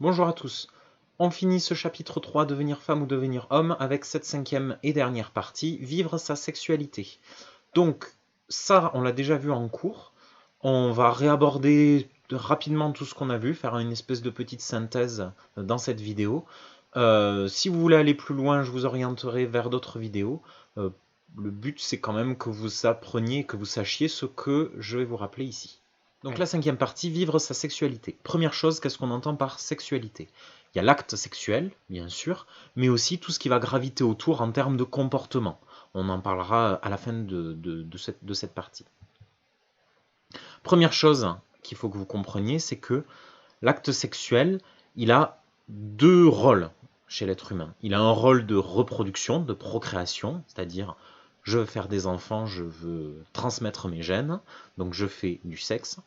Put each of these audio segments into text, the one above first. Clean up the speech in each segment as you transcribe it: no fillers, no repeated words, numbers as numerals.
Bonjour à tous. On finit ce chapitre 3, devenir femme ou devenir homme, avec cette cinquième et dernière partie, vivre sa sexualité. Donc ça, on l'a déjà vu en cours. On va réaborder rapidement tout ce qu'on a vu, faire une espèce de petite synthèse dans cette vidéo. Si vous voulez aller plus loin, je vous orienterai vers d'autres vidéos. Le but, c'est quand même que vous appreniez, que vous sachiez ce que je vais vous rappeler ici. Donc la cinquième partie, vivre sa sexualité. Première chose, qu'est-ce qu'on entend par sexualité? Il y a l'acte sexuel, bien sûr, mais aussi tout ce qui va graviter autour en termes de comportement. On en parlera à la fin de cette partie. Première chose qu'il faut que vous compreniez, c'est que l'acte sexuel, il a deux rôles chez l'être humain. Il a un rôle de reproduction, de procréation, c'est-à-dire je veux faire des enfants, je veux transmettre mes gènes, donc je fais du sexe.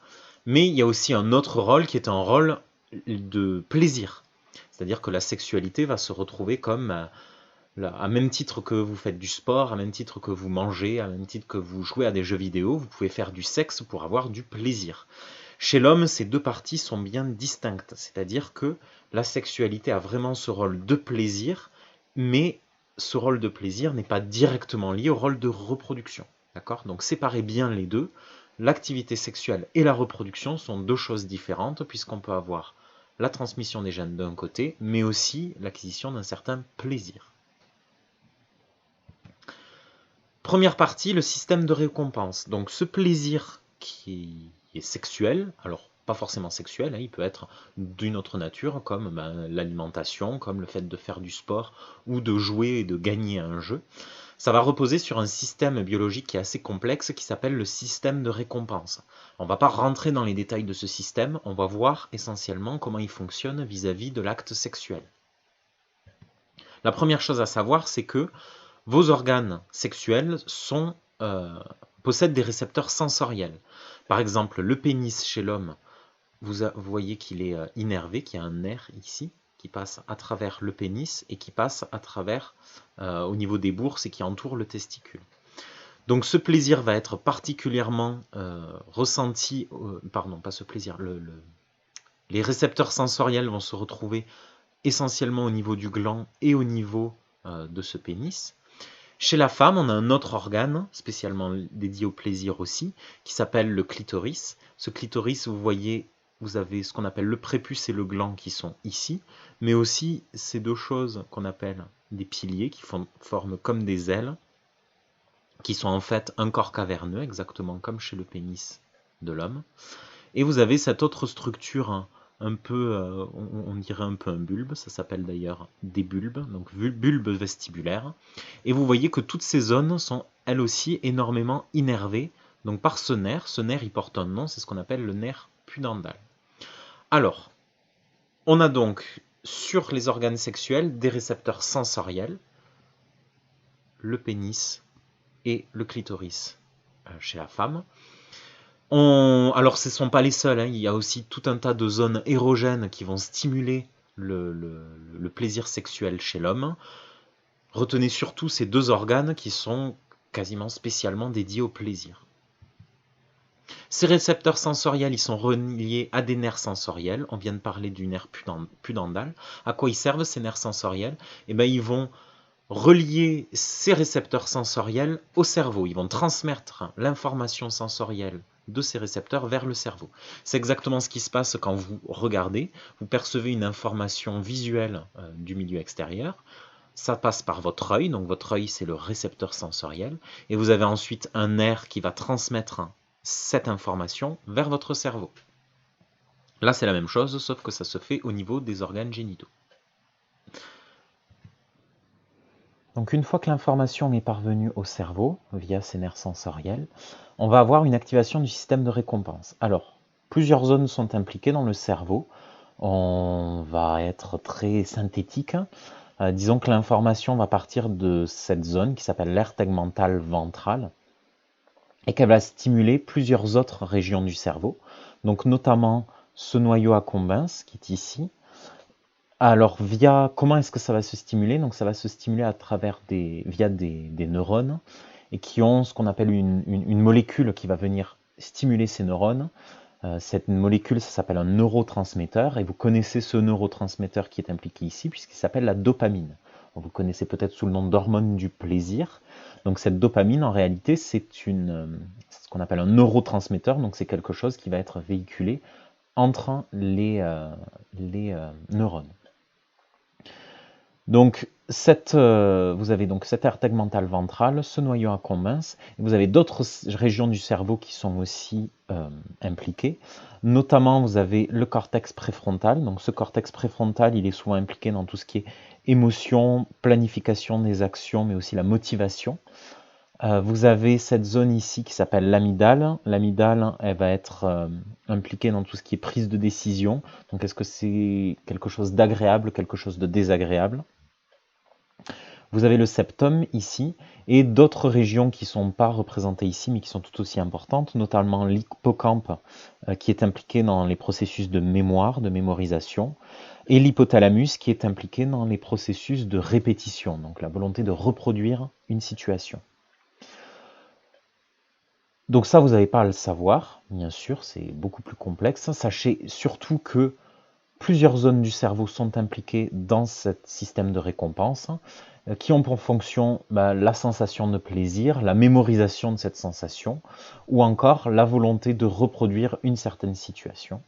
Mais il y a aussi un autre rôle qui est un rôle de plaisir. C'est-à-dire que la sexualité va se retrouver comme, à même titre que vous faites du sport, à même titre que vous mangez, à même titre que vous jouez à des jeux vidéo, vous pouvez faire du sexe pour avoir du plaisir. Chez l'homme, ces deux parties sont bien distinctes, c'est-à-dire que la sexualité a vraiment ce rôle de plaisir, mais ce rôle de plaisir n'est pas directement lié au rôle de reproduction. D'accord? Donc séparez bien les deux. L'activité sexuelle et la reproduction sont deux choses différentes, puisqu'on peut avoir la transmission des gènes d'un côté, mais aussi l'acquisition d'un certain plaisir. Première partie, le système de récompense. Donc ce plaisir qui est sexuel, alors pas forcément sexuel, il peut être d'une autre nature, comme l'alimentation, comme le fait de faire du sport ou de jouer et de gagner à un jeu. Ça va reposer sur un système biologique qui est assez complexe, qui s'appelle le système de récompense. On ne va pas rentrer dans les détails de ce système, on va voir essentiellement comment il fonctionne vis-à-vis de l'acte sexuel. La première chose à savoir, c'est que vos organes sexuels possèdent des récepteurs sensoriels. Par exemple, le pénis chez l'homme, vous voyez qu'il est innervé, qu'il y a un nerf ici, qui passe à travers le pénis et qui passe à travers, au niveau des bourses et qui entoure le testicule. Donc ce plaisir va être particulièrement ressenti, pardon, pas ce plaisir, les récepteurs sensoriels vont se retrouver essentiellement au niveau du gland et au niveau de ce pénis. Chez la femme, on a un autre organe, spécialement dédié au plaisir aussi, qui s'appelle le clitoris. Ce clitoris, vous voyez, vous avez ce qu'on appelle le prépuce et le gland qui sont ici, mais aussi ces deux choses qu'on appelle des piliers, qui forment comme des ailes, qui sont en fait un corps caverneux, exactement comme chez le pénis de l'homme. Et vous avez cette autre structure un peu, on dirait un peu un bulbe, ça s'appelle d'ailleurs des bulbes, donc bulbe vestibulaire. Et vous voyez que toutes ces zones sont elles aussi énormément innervées, donc par ce nerf il porte un nom, c'est ce qu'on appelle le nerf pudendal. Alors, on a donc sur les organes sexuels des récepteurs sensoriels, le pénis et le clitoris chez la femme. Alors ce ne sont pas les seuls, il y a aussi tout un tas de zones érogènes qui vont stimuler le plaisir sexuel chez l'homme. Retenez surtout ces deux organes qui sont quasiment spécialement dédiés au plaisir. Ces récepteurs sensoriels, ils sont reliés à des nerfs sensoriels. On vient de parler du nerf pudendal. À quoi ils servent ces nerfs sensoriels? Ils vont relier ces récepteurs sensoriels au cerveau. Ils vont transmettre l'information sensorielle de ces récepteurs vers le cerveau. C'est exactement ce qui se passe quand vous regardez. Vous percevez une information visuelle du milieu extérieur. Ça passe par votre œil, donc votre œil c'est le récepteur sensoriel, et vous avez ensuite un nerf qui va transmettre cette information vers votre cerveau. Là c'est la même chose, sauf que ça se fait au niveau des organes génitaux. Donc une fois que l'information est parvenue au cerveau, via ces nerfs sensoriels, on va avoir une activation du système de récompense. Alors, plusieurs zones sont impliquées dans le cerveau. On va être très synthétique. Disons que l'information va partir de cette zone qui s'appelle l'aire tegmentale ventrale et qu'elle va stimuler plusieurs autres régions du cerveau, donc notamment ce noyau accumbens qui est ici. Alors, comment est-ce que ça va se stimuler? Donc, ça va se stimuler via des neurones et qui ont ce qu'on appelle une molécule qui va venir stimuler ces neurones. Cette molécule, ça s'appelle un neurotransmetteur, et vous connaissez ce neurotransmetteur qui est impliqué ici, puisqu'il s'appelle la dopamine. Vous connaissez peut-être sous le nom d'hormone du plaisir. Donc cette dopamine, en réalité, c'est ce qu'on appelle un neurotransmetteur, donc c'est quelque chose qui va être véhiculé entre les neurones. Donc, vous avez donc cette aire tegmentale ventrale, ce noyau accumbens, et vous avez d'autres régions du cerveau qui sont aussi impliquées. Notamment, vous avez le cortex préfrontal. Donc, ce cortex préfrontal, il est souvent impliqué dans tout ce qui est émotion, planification des actions, mais aussi la motivation. Vous avez cette zone ici qui s'appelle l'amygdale. L'amygdale, elle va être impliquée dans tout ce qui est prise de décision. Donc, est-ce que c'est quelque chose d'agréable, quelque chose de désagréable? Vous avez le septum ici et d'autres régions qui ne sont pas représentées ici mais qui sont tout aussi importantes, notamment l'hippocampe qui est impliqué dans les processus de mémoire, de mémorisation, et l'hypothalamus qui est impliqué dans les processus de répétition, donc la volonté de reproduire une situation. Donc ça, vous n'avez pas à le savoir, bien sûr, c'est beaucoup plus complexe. Sachez surtout que plusieurs zones du cerveau sont impliquées dans ce système de récompense, qui ont pour fonction la sensation de plaisir, la mémorisation de cette sensation, ou encore la volonté de reproduire une certaine situation.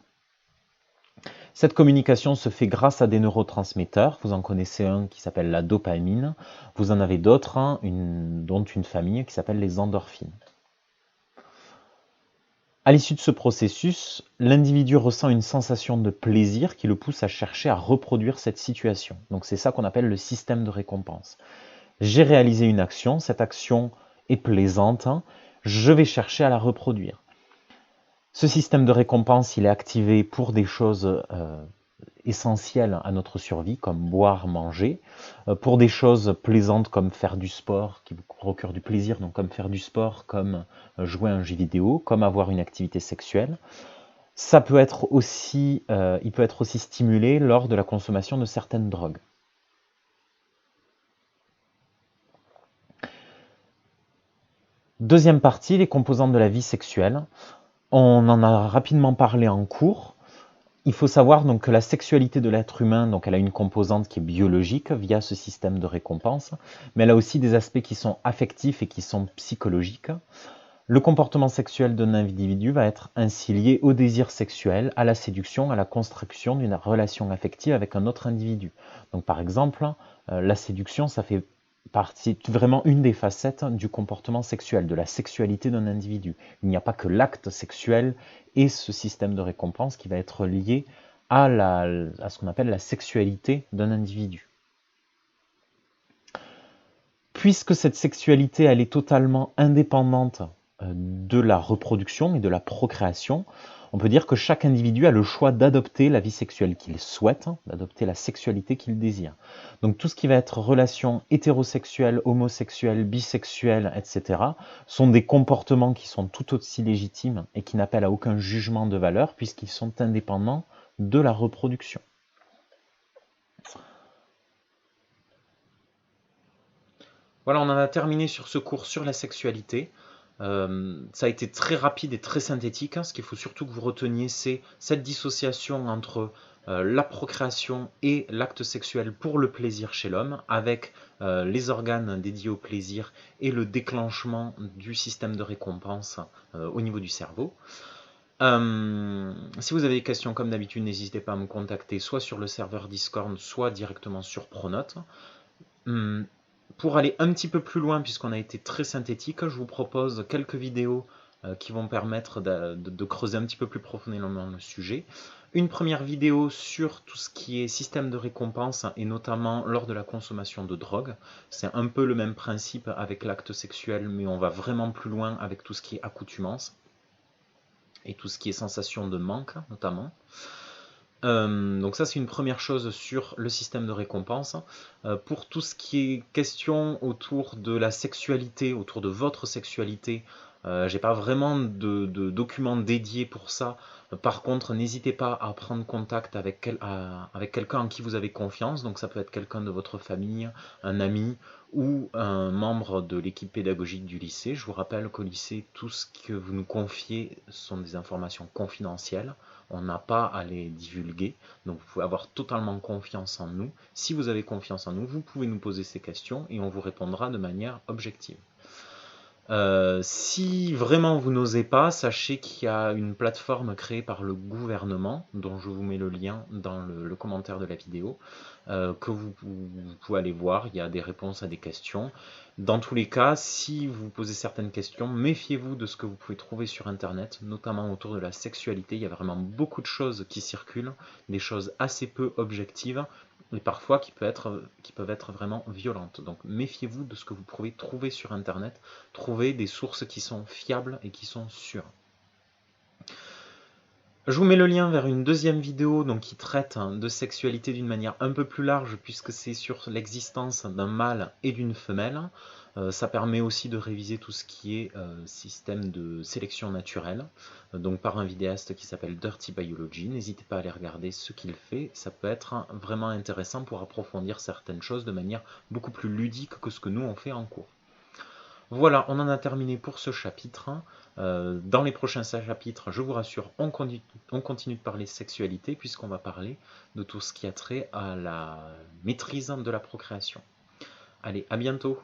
Cette communication se fait grâce à des neurotransmetteurs. Vous en connaissez un qui s'appelle la dopamine. Vous en avez d'autres, dont une famille qui s'appelle les endorphines. À l'issue de ce processus, l'individu ressent une sensation de plaisir qui le pousse à chercher à reproduire cette situation. Donc c'est ça qu'on appelle le système de récompense. J'ai réalisé une action, cette action est plaisante, je vais chercher à la reproduire. Ce système de récompense, il est activé pour des choses essentielles à notre survie, comme boire, manger, pour des choses plaisantes comme faire du sport, qui vous procure du plaisir, donc comme faire du sport, comme jouer à un jeu vidéo, comme avoir une activité sexuelle. Ça peut être aussi, il peut être aussi stimulé lors de la consommation de certaines drogues. Deuxième partie, les composantes de la vie sexuelle. On en a rapidement parlé en cours. Il faut savoir donc que la sexualité de l'être humain, donc elle a une composante qui est biologique via ce système de récompense, mais elle a aussi des aspects qui sont affectifs et qui sont psychologiques. Le comportement sexuel d'un individu va être ainsi lié au désir sexuel, à la séduction, à la construction d'une relation affective avec un autre individu. Donc par exemple, la séduction, ça fait partie, vraiment une des facettes du comportement sexuel, de la sexualité d'un individu. Il n'y a pas que l'acte sexuel et ce système de récompense qui va être lié à ce qu'on appelle la sexualité d'un individu. Puisque cette sexualité, elle est totalement indépendante de la reproduction et de la procréation, on peut dire que chaque individu a le choix d'adopter la vie sexuelle qu'il souhaite, d'adopter la sexualité qu'il désire. Donc tout ce qui va être relation hétérosexuelle, homosexuelle, bisexuelle, etc., sont des comportements qui sont tout aussi légitimes et qui n'appellent à aucun jugement de valeur puisqu'ils sont indépendants de la reproduction. Voilà, on en a terminé sur ce cours sur la sexualité. Ça a été très rapide et très synthétique. Ce qu'il faut surtout que vous reteniez, c'est cette dissociation entre la procréation et l'acte sexuel pour le plaisir chez l'homme, avec les organes dédiés au plaisir et le déclenchement du système de récompense au niveau du cerveau. Si vous avez des questions, comme d'habitude, n'hésitez pas à me contacter soit sur le serveur Discord, soit directement sur Pronote. Pour aller un petit peu plus loin, puisqu'on a été très synthétique, je vous propose quelques vidéos qui vont permettre de creuser un petit peu plus profondément le sujet. Une première vidéo sur tout ce qui est système de récompense, et notamment lors de la consommation de drogue. C'est un peu le même principe avec l'acte sexuel, mais on va vraiment plus loin avec tout ce qui est accoutumance, et tout ce qui est sensation de manque, notamment. Donc ça, c'est une première chose sur le système de récompense. Pour tout ce qui est question autour de la sexualité, autour de votre sexualité, J'ai pas vraiment de documents dédiés pour ça. Par contre, n'hésitez pas à prendre contact avec, avec quelqu'un en qui vous avez confiance. Donc ça peut être quelqu'un de votre famille, un ami ou un membre de l'équipe pédagogique du lycée. Je vous rappelle qu'au lycée, tout ce que vous nous confiez sont des informations confidentielles. On n'a pas à les divulguer. Donc vous pouvez avoir totalement confiance en nous. Si vous avez confiance en nous, vous pouvez nous poser ces questions et on vous répondra de manière objective. Si vraiment vous n'osez pas, sachez qu'il y a une plateforme créée par le gouvernement, dont je vous mets le lien dans le commentaire de la vidéo, que vous pouvez aller voir. Il y a des réponses à des questions. Dans tous les cas, si vous posez certaines questions, méfiez-vous de ce que vous pouvez trouver sur Internet, notamment autour de la sexualité. Il y a vraiment beaucoup de choses qui circulent, des choses assez peu objectives, et parfois qui peuvent être vraiment violentes. Donc méfiez-vous de ce que vous pouvez trouver sur Internet. Trouvez des sources qui sont fiables et qui sont sûres. Je vous mets le lien vers une deuxième vidéo donc, qui traite de sexualité d'une manière un peu plus large, puisque c'est sur l'existence d'un mâle et d'une femelle. Ça permet aussi de réviser tout ce qui est système de sélection naturelle, donc par un vidéaste qui s'appelle Dirty Biology. N'hésitez pas à aller regarder ce qu'il fait, ça peut être vraiment intéressant pour approfondir certaines choses de manière beaucoup plus ludique que ce que nous on fait en cours. Voilà, on en a terminé pour ce chapitre. Dans les prochains chapitres, je vous rassure, on continue de parler sexualité puisqu'on va parler de tout ce qui a trait à la maîtrise de la procréation. Allez, à bientôt!